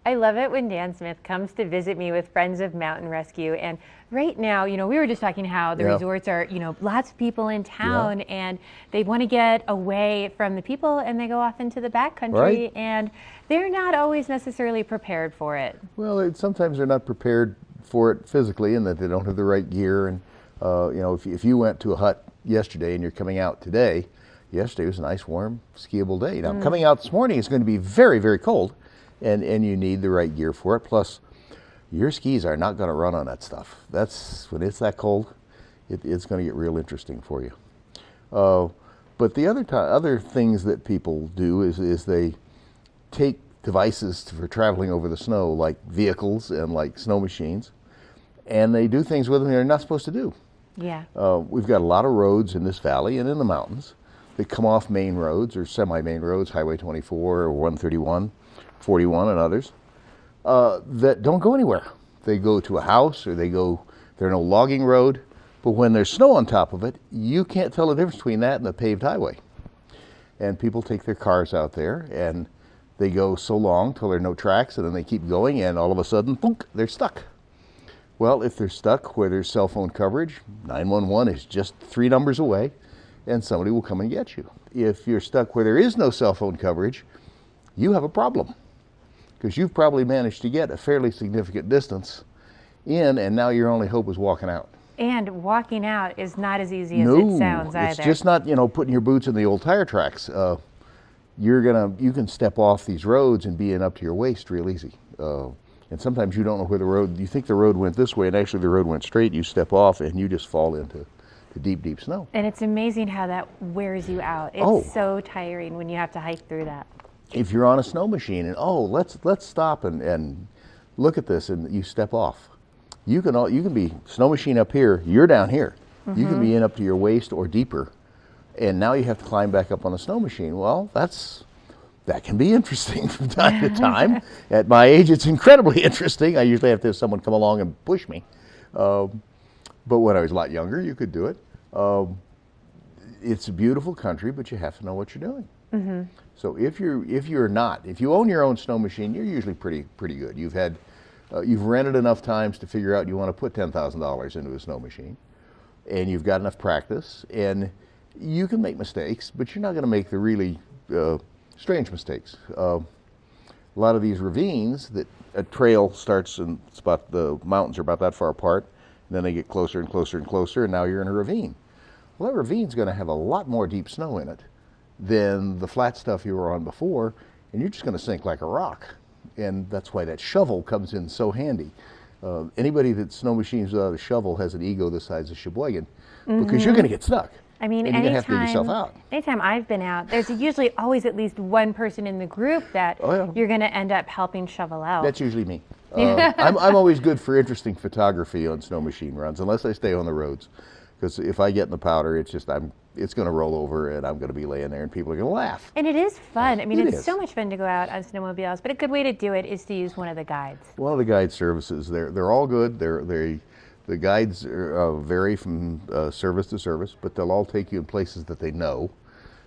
I love it when Dan Smith comes to visit me with Friends of Mountain Rescue. And right now, we were just talking how the resorts are, lots of people in town and they want to get away from the people and they go off into the backcountry and they're not always necessarily prepared for it. Well, sometimes they're not prepared for it physically and that they don't have the right gear. And, if you went to a hut yesterday and you're coming out today, yesterday was a nice, warm, skiable day. Now, coming out this morning is going to be very, very cold. And you need the right gear for it. Plus, your skis are not going to run on that stuff. When it's that cold, it's going to get real interesting for you. But the other things that people do is they take devices for traveling over the snow, like vehicles and like snow machines, and they do things with them they're not supposed to do. Yeah. We've got a lot of roads in this valley and in the mountains that come off main roads or semi-main roads, Highway 24 or 131. 41 and others, that don't go anywhere. They go to a house or they're in a logging road, but when there's snow on top of it, you can't tell the difference between that and a paved highway. And people take their cars out there and they go so long till there are no tracks and then they keep going and all of a sudden, thunk, they're stuck. Well, if they're stuck where there's cell phone coverage, 911 is just 3 numbers away and somebody will come and get you. If you're stuck where there is no cell phone coverage, you have a problem. Because you've probably managed to get a fairly significant distance in, and now your only hope is walking out. And walking out is not as easy as it sounds either. It's just not, putting your boots in the old tire tracks. You can step off these roads and be in up to your waist real easy. And sometimes you don't know where you think the road went this way, and actually the road went straight. You step off, and you just fall into the deep, deep snow. And it's amazing how that wears you out. It's so tiring when you have to hike through that. If you're on a snow machine and let's stop and look at this and you step off, you can be snow machine up here, you're down here. You can be in up to your waist or deeper, and now you have to climb back up on a snow machine. Well, that can be interesting from time to time. At my age, it's incredibly interesting. I usually have to have someone come along and push me, but when I was a lot younger, you could do it. It's a beautiful country, but you have to know what you're doing. So if you own your own snow machine, you're usually pretty good. You've rented enough times to figure out you want to put $10,000 into a snow machine, and you've got enough practice, and you can make mistakes, but you're not going to make the really strange mistakes. A lot of these ravines that a trail starts and the mountains are about that far apart, and then they get closer and closer and closer, and now you're in a ravine. Well, that ravine's going to have a lot more deep snow in it than the flat stuff you were on before, and you're just going to sink like a rock. And that's why that shovel comes in so handy. Anybody that snow machines without a shovel has an ego the size of Sheboygan, because you're going to get stuck. I mean, and you're going to have to dig yourself out. Anytime I've been out, there's usually always at least one person in the group that you're going to end up helping shovel out. That's usually me. I'm always good for interesting photography on snow machine runs, unless I stay on the roads. Because if I get in the powder, it's going to roll over and I'm going to be laying there and people are going to laugh. And it is fun. I mean, it's so much fun to go out on snowmobiles, but a good way to do it is to use one of the guides. One of the guide services, they're all good. The guides vary from service to service, but they'll all take you in places that they know.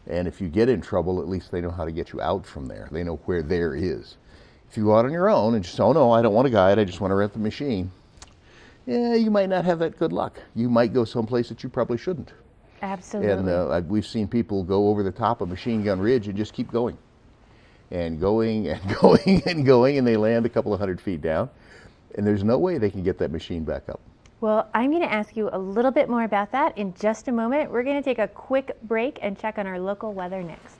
And if you get in trouble, at least they know how to get you out from there. They know where there is. If you go out on your own and just, oh no, I don't want a guide, I just want to rent the machine, yeah, you might not have that good luck. You might go someplace that you probably shouldn't. Absolutely. And we've seen people go over the top of Machine Gun Ridge and just keep going. And going and going and going, and they land a couple of 100 feet down. And there's no way they can get that machine back up. Well, I'm going to ask you a little bit more about that in just a moment. We're going to take a quick break and check on our local weather next.